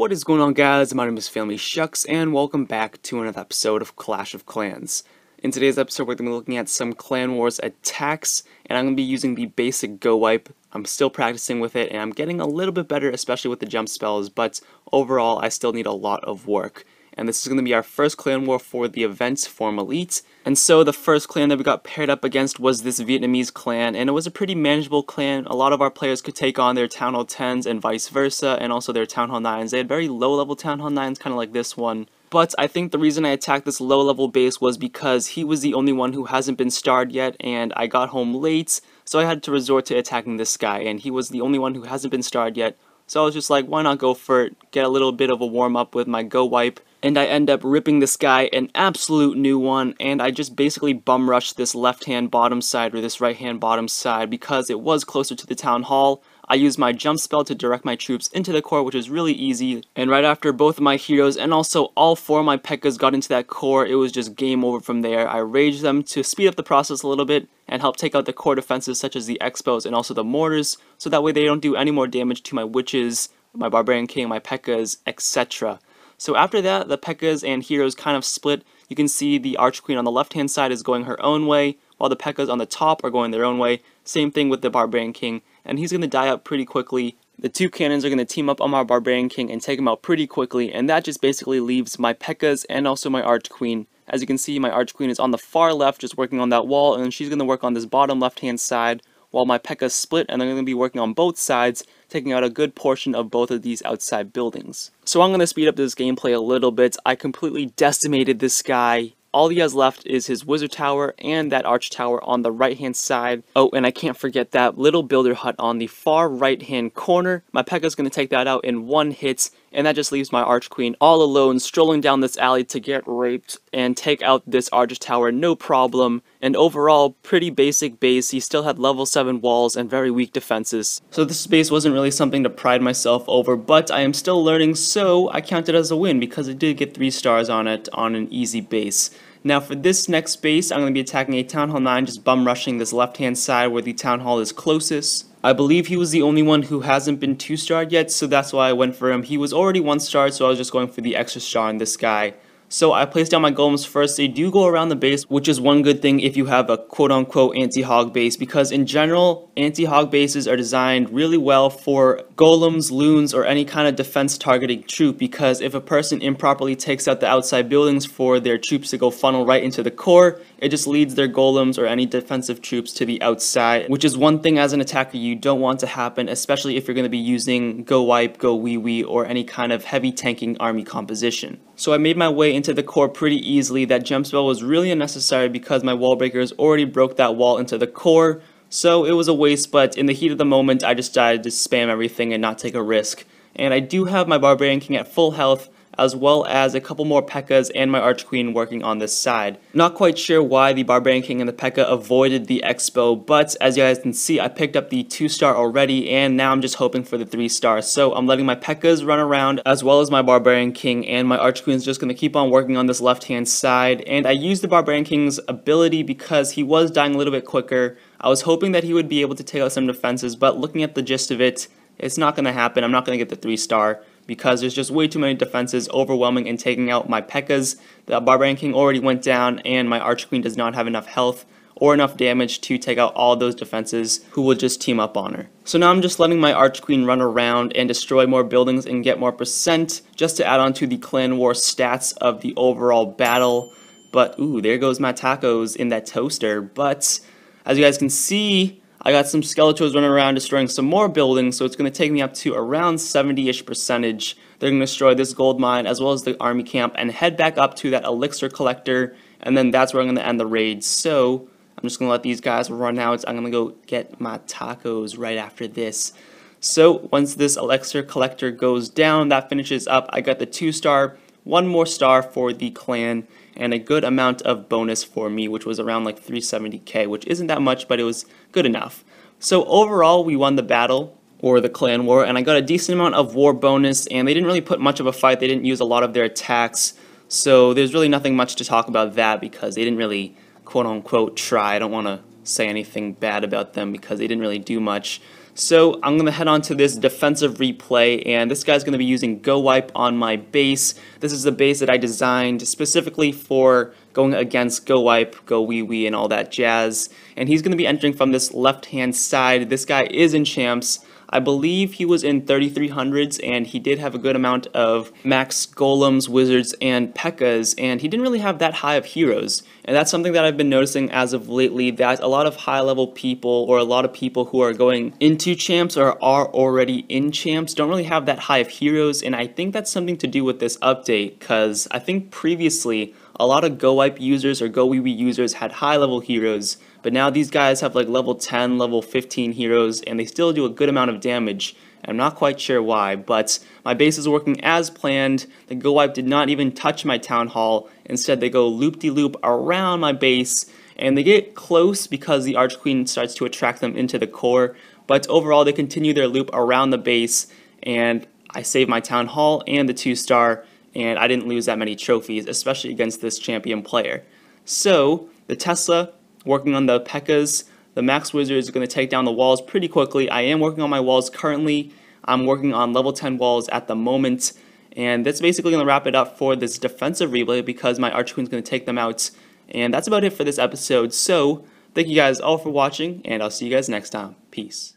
What is going on, guys? My name is Phamily Shucks, and welcome back to another episode of Clash of Clans. In today's episode, we're going to be looking at some Clan Wars attacks, and I'm going to be using the basic GOWIPE. I'm still practicing with it, and I'm getting a little bit better, especially with the jump spells, but overall, I still need a lot of work. And this is going to be our first clan war for the events Form Elite. And so the first clan that we got paired up against was this Vietnamese clan, and it was a pretty manageable clan. A lot of our players could take on their Town Hall 10s and vice versa, and also their Town Hall 9s. They had very low level Town Hall 9s, kind of like this one. But I think the reason I attacked this low level base was because he was the only one who hasn't been starred yet, and I got home late, so I had to resort to attacking this guy, and he was the only one who hasn't been starred yet. So I was just like, why not go for it, get a little bit of a warm up with my GOWIPE. And I end up ripping this guy an absolute new one, and I just basically bum rushed this left hand bottom side or this right hand bottom side because it was closer to the town hall. I used my jump spell to direct my troops into the core, which was really easy, and right after both of my heroes and also all four of my P.E.K.K.A.s got into that core, it was just game over from there. I raged them to speed up the process a little bit and help take out the core defenses such as the Expos and also the mortars, so that way they don't do any more damage to my witches, my Barbarian King, my P.E.K.K.A.s, etc. So after that, the P.E.K.K.A.s and heroes kind of split. You can see the Archqueen on the left-hand side is going her own way, while the P.E.K.K.A.s on the top are going their own way. Same thing with the Barbarian King, and he's going to die out pretty quickly. The two cannons are going to team up on my Barbarian King and take him out pretty quickly, and that just basically leaves my P.E.K.K.A.s and also my Archqueen. As you can see, my Archqueen is on the far left just working on that wall, and she's going to work on this bottom left-hand side, while my P.E.K.K.A.s split, and they're going to be working on both sides, taking out a good portion of both of these outside buildings. So I'm going to speed up this gameplay a little bit. I completely decimated this guy. All he has left is his wizard tower and that arch tower on the right hand side. Oh, and I can't forget that little builder hut on the far right hand corner. My P.E.K.K.A. is going to take that out in one hit, and that just leaves my arch queen all alone strolling down this alley to get raped and take out this arch tower no problem. And overall, pretty basic base. He still had level 7 walls and very weak defenses. So this base wasn't really something to pride myself over, but I am still learning, so I count it as a win because I did get 3 stars on it on an easy base. Now for this next base, I'm going to be attacking a Town Hall 9, just bum rushing this left hand side where the Town Hall is closest. I believe he was the only one who hasn't been 2-starred yet, so that's why I went for him. He was already 1-starred, so I was just going for the extra star on this guy. So I placed down my golems first. They do go around the base, which is one good thing if you have a quote-unquote anti-hog base, because in general, anti-hog bases are designed really well for golems, loons, or any kind of defense targeting troop, because if a person improperly takes out the outside buildings for their troops to go funnel right into the core, it just leads their golems or any defensive troops to the outside, which is one thing as an attacker you don't want to happen, especially if you're going to be using GOWIPE, GOWIWI, or any kind of heavy tanking army composition. So I made my way into the core pretty easily. That jump spell was really unnecessary because my wall breakers already broke that wall into the core, so it was a waste, but in the heat of the moment I just decided to spam everything and not take a risk. And I do have my Barbarian King at full health, as well as a couple more P.E.K.K.A.s and my Archqueen working on this side. Not quite sure why the Barbarian King and the P.E.K.K.A. avoided the Expo, but as you guys can see, I picked up the 2-star already, and now I'm just hoping for the 3-star. So I'm letting my P.E.K.K.A.s run around, as well as my Barbarian King, and my Archqueen is just going to keep on working on this left-hand side. And I used the Barbarian King's ability because he was dying a little bit quicker. I was hoping that he would be able to take out some defenses, but looking at the gist of it, it's not going to happen. I'm not going to get the 3-star. Because there's just way too many defenses overwhelming and taking out my P.E.K.K.A.s. The Barbarian King already went down, and my Archqueen does not have enough health or enough damage to take out all those defenses who will just team up on her. So now I'm just letting my Archqueen run around and destroy more buildings and get more percent, just to add on to the Clan War stats of the overall battle. But, ooh, there goes my tacos in that toaster. But, as you guys can see, I got some Skeletors running around destroying some more buildings, so it's going to take me up to around 70-ish percentage. They're going to destroy this gold mine as well as the army camp and head back up to that elixir collector, and then that's where I'm going to end the raid. So I'm just going to let these guys run out. I'm going to go get my tacos right after this. So once this elixir collector goes down, that finishes up. I got the 2-star, 1 more star for the clan, and a good amount of bonus for me, which was around like 370k, which isn't that much, but it was good enough. So overall, we won the battle, or the clan war, and I got a decent amount of war bonus, and they didn't really put much of a fight. They didn't use a lot of their attacks, so there's really nothing much to talk about that because they didn't really quote-unquote try. I don't want to say anything bad about them because they didn't really do much. So I'm going to head on to this defensive replay, and this guy's going to be using GOWIPE on my base. This is the base that I designed specifically for going against GOWIPE, GOWIWE, and all that jazz. And he's going to be entering from this left-hand side. This guy is in champs. I believe he was in 3300s, and he did have a good amount of max golems, wizards, and P.E.K.K.A.s, and he didn't really have that high of heroes. And that's something that I've been noticing as of lately, that a lot of high-level people, or a lot of people who are going into champs or are already in champs, don't really have that high of heroes, and I think that's something to do with this update, because I think previously a lot of GOWIPE users or GOWIWE users had high-level heroes, but now these guys have like level 10, level 15 heroes, and they still do a good amount of damage. I'm not quite sure why, but my base is working as planned. The GOWIPE did not even touch my town hall. Instead, they go loop-de-loop around my base, and they get close because the Archqueen starts to attract them into the core, but overall they continue their loop around the base, and I save my town hall and the 2-star, and I didn't lose that many trophies, especially against this champion player. So, the Tesla, working on the P.E.K.K.A.s, the Max Wizard is going to take down the walls pretty quickly. I am working on my walls currently. I'm working on level 10 walls at the moment, and that's basically going to wrap it up for this defensive replay because my Archqueen is going to take them out. And that's about it for this episode. So, thank you guys all for watching, and I'll see you guys next time. Peace.